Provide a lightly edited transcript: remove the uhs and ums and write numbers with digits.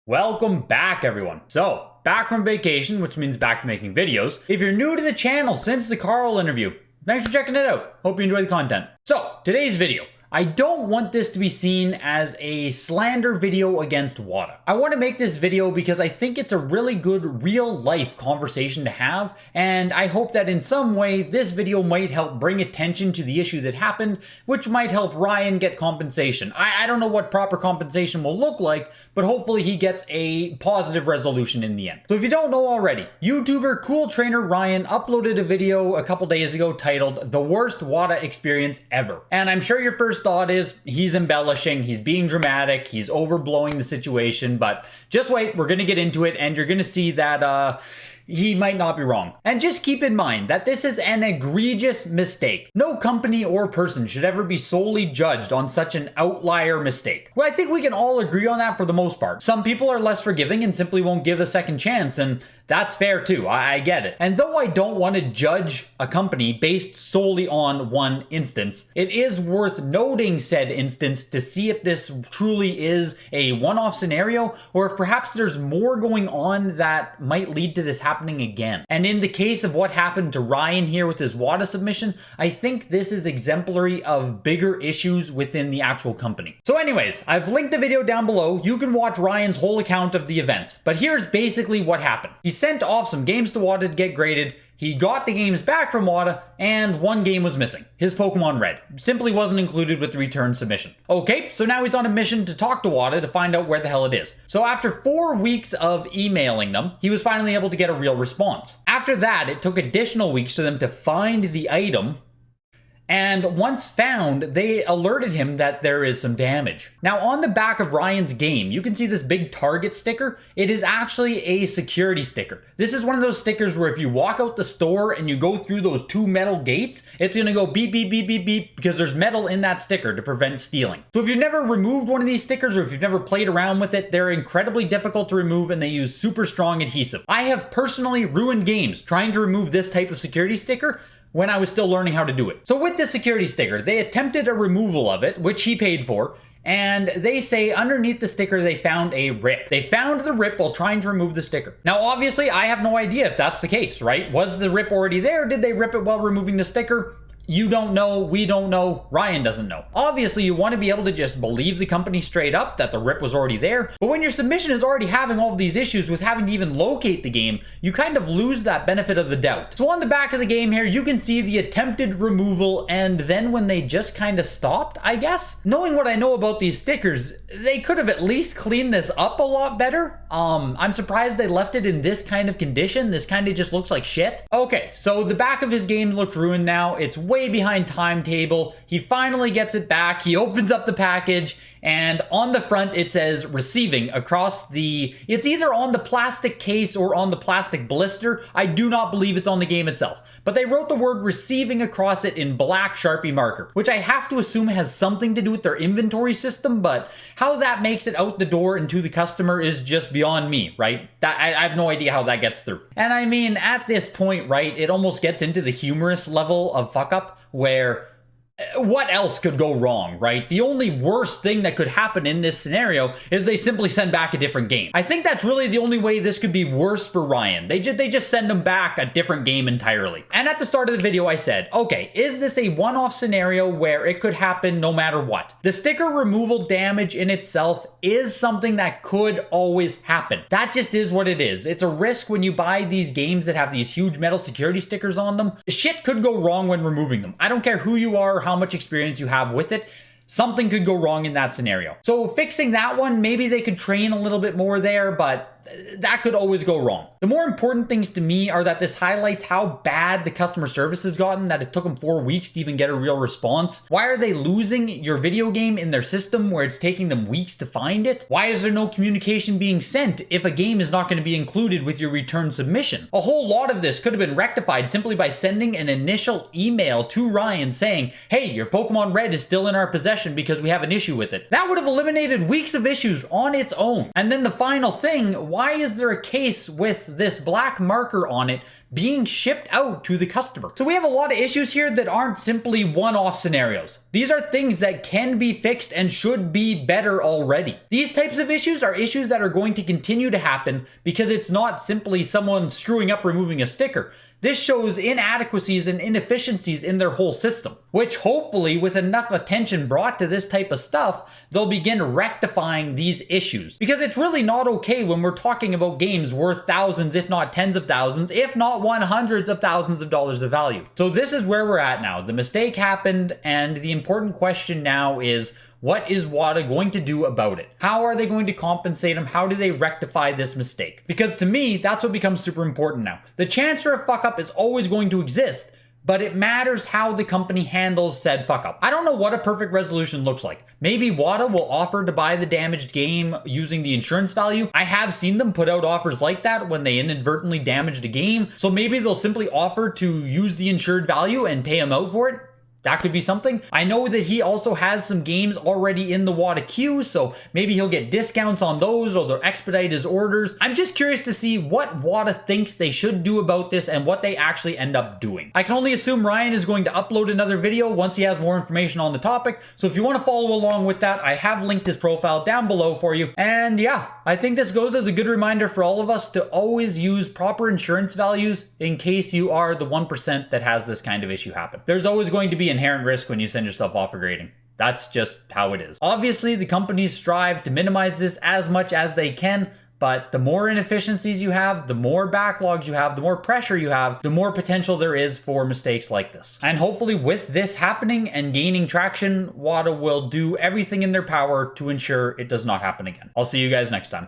Welcome back, everyone. So, back from vacation, which means back to making videos. If you're new to the channel since the Carl interview, thanks for checking it out. Hope you enjoy the content. So, today's video. I don't want this to be seen as a slander video against WATA. I want to make this video because I think it's a really good real-life conversation to have, and I hope that in some way this video might help bring attention to the issue that happened, which might help Ryan get compensation. I don't know what proper compensation will look like, but hopefully he gets a positive resolution in the end. So if you don't know already, YouTuber Cool Trainer Ryan uploaded a video a couple days ago titled "The Worst WATA Experience Ever." And I'm sure your first thought is he's embellishing, he's being dramatic, he's overblowing the situation, but just wait, we're gonna get into it and you're gonna see that he might not be wrong. And just keep in mind that this is an egregious mistake. No company or person should ever be solely judged on such an outlier mistake. Well, I think we can all agree on that for the most part. Some people are less forgiving and simply won't give a second chance, and that's fair too, I get it. And though I don't want to judge a company based solely on one instance, it is worth noting said instance to see if this truly is a one-off scenario or if perhaps there's more going on that might lead to this happening again. And in the case of what happened to Ryan here with his WATA submission, I think this is exemplary of bigger issues within the actual company. So anyways, I've linked the video down below. You can watch Ryan's whole account of the events, but here's basically what happened. He sent off some games to WATA to get graded. He got the games back from WATA, and one game was missing. His Pokemon Red. Simply wasn't included with the return submission. Okay, so now he's on a mission to talk to WATA to find out where the hell it is. So after 4 weeks of emailing them, he was finally able to get a real response. After that, it took additional weeks for them to find the item, and once found, they alerted him that there is some damage. Now, on the back of Ryan's game, you can see this big target sticker. It is actually a security sticker. This is one of those stickers where if you walk out the store and you go through those 2 metal gates, it's gonna go beep, beep, beep, beep, beep, because there's metal in that sticker to prevent stealing. So if you've never removed one of these stickers or if you've never played around with it, they're incredibly difficult to remove and they use super strong adhesive. I have personally ruined games trying to remove this type of security sticker when I was still learning how to do it. So with this security sticker, they attempted a removal of it, which he paid for, and they say underneath the sticker they found a rip. They found the rip while trying to remove the sticker. Now obviously I have no idea if that's the case, right? Was the rip already there? Did they rip it while removing the sticker? You don't know, we don't know, Ryan doesn't know. Obviously, you want to be able to just believe the company straight up that the rip was already there, but when your submission is already having all of these issues with having to even locate the game, you kind of lose that benefit of the doubt. So on the back of the game here, you can see the attempted removal, and then when they just kind of stopped, I guess? Knowing what I know about these stickers, they could have at least cleaned this up a lot better. I'm surprised they left it in this kind of condition. This kind of just looks like shit. Okay, so the back of his game looked ruined now. It's way behind timetable. He finally gets it back. He opens up the package, and on the front it says receiving across the, it's either on the plastic case or on the plastic blister. I do not believe it's on the game itself, but they wrote the word receiving across it in black Sharpie marker, which I have to assume has something to do with their inventory system, but how that makes it out the door and to the customer is just beyond me, right? I have no idea how that gets through. And I mean, at this point, right, it almost gets into the humorous level of fuck up where what else could go wrong, right? The only worst thing that could happen in this scenario is they simply send back a different game. I think that's really the only way this could be worse for Ryan. They just send him back a different game entirely. And at the start of the video I said, okay, is this a one-off scenario where it could happen no matter what? The sticker removal damage in itself is something that could always happen. That just is what it is. It's a risk when you buy these games that have these huge metal security stickers on them. Shit could go wrong when removing them. I don't care who you are, how much experience you have with it. Something could go wrong in that scenario. So fixing that one, maybe they could train a little bit more there, but that could always go wrong. The more important things to me are that this highlights how bad the customer service has gotten, that it took them 4 weeks to even get a real response. Why are they losing your video game in their system where it's taking them weeks to find it? Why is there no communication being sent if a game is not going to be included with your return submission? A whole lot of this could have been rectified simply by sending an initial email to Ryan saying, hey, your Pokemon Red is still in our possession because we have an issue with it. That would have eliminated weeks of issues on its own. And then the final thing, why is there a case with this black marker on it being shipped out to the customer? So we have a lot of issues here that aren't simply one-off scenarios. These are things that can be fixed and should be better already. These types of issues are issues that are going to continue to happen because it's not simply someone screwing up removing a sticker. This shows inadequacies and inefficiencies in their whole system, which hopefully with enough attention brought to this type of stuff, they'll begin rectifying these issues. Because it's really not okay when we're talking about games worth thousands, if not tens of thousands, if not hundreds of thousands of dollars of value. So this is where we're at now. The mistake happened, and the important question now is, what is WATA going to do about it? How are they going to compensate them? How do they rectify this mistake? Because to me, that's what becomes super important now. The chance for a fuck up is always going to exist, but it matters how the company handles said fuck up. I don't know what a perfect resolution looks like. Maybe WATA will offer to buy the damaged game using the insurance value. I have seen them put out offers like that when they inadvertently damaged a game. So maybe they'll simply offer to use the insured value and pay him out for it. That could be something. I know that he also has some games already in the WATA queue, so maybe he'll get discounts on those or they'll expedite his orders. I'm just curious to see what WATA thinks they should do about this and what they actually end up doing. I can only assume Ryan is going to upload another video once he has more information on the topic, so if you want to follow along with that, I have linked his profile down below for you. And yeah, I think this goes as a good reminder for all of us to always use proper insurance values in case you are the 1% that has this kind of issue happen. There's always going to be inherent risk when you send yourself off for grading. That's just how it is. Obviously, the companies strive to minimize this as much as they can, but the more inefficiencies you have, the more backlogs you have, the more pressure you have, the more potential there is for mistakes like this. And hopefully with this happening and gaining traction, WATA will do everything in their power to ensure it does not happen again. I'll see you guys next time.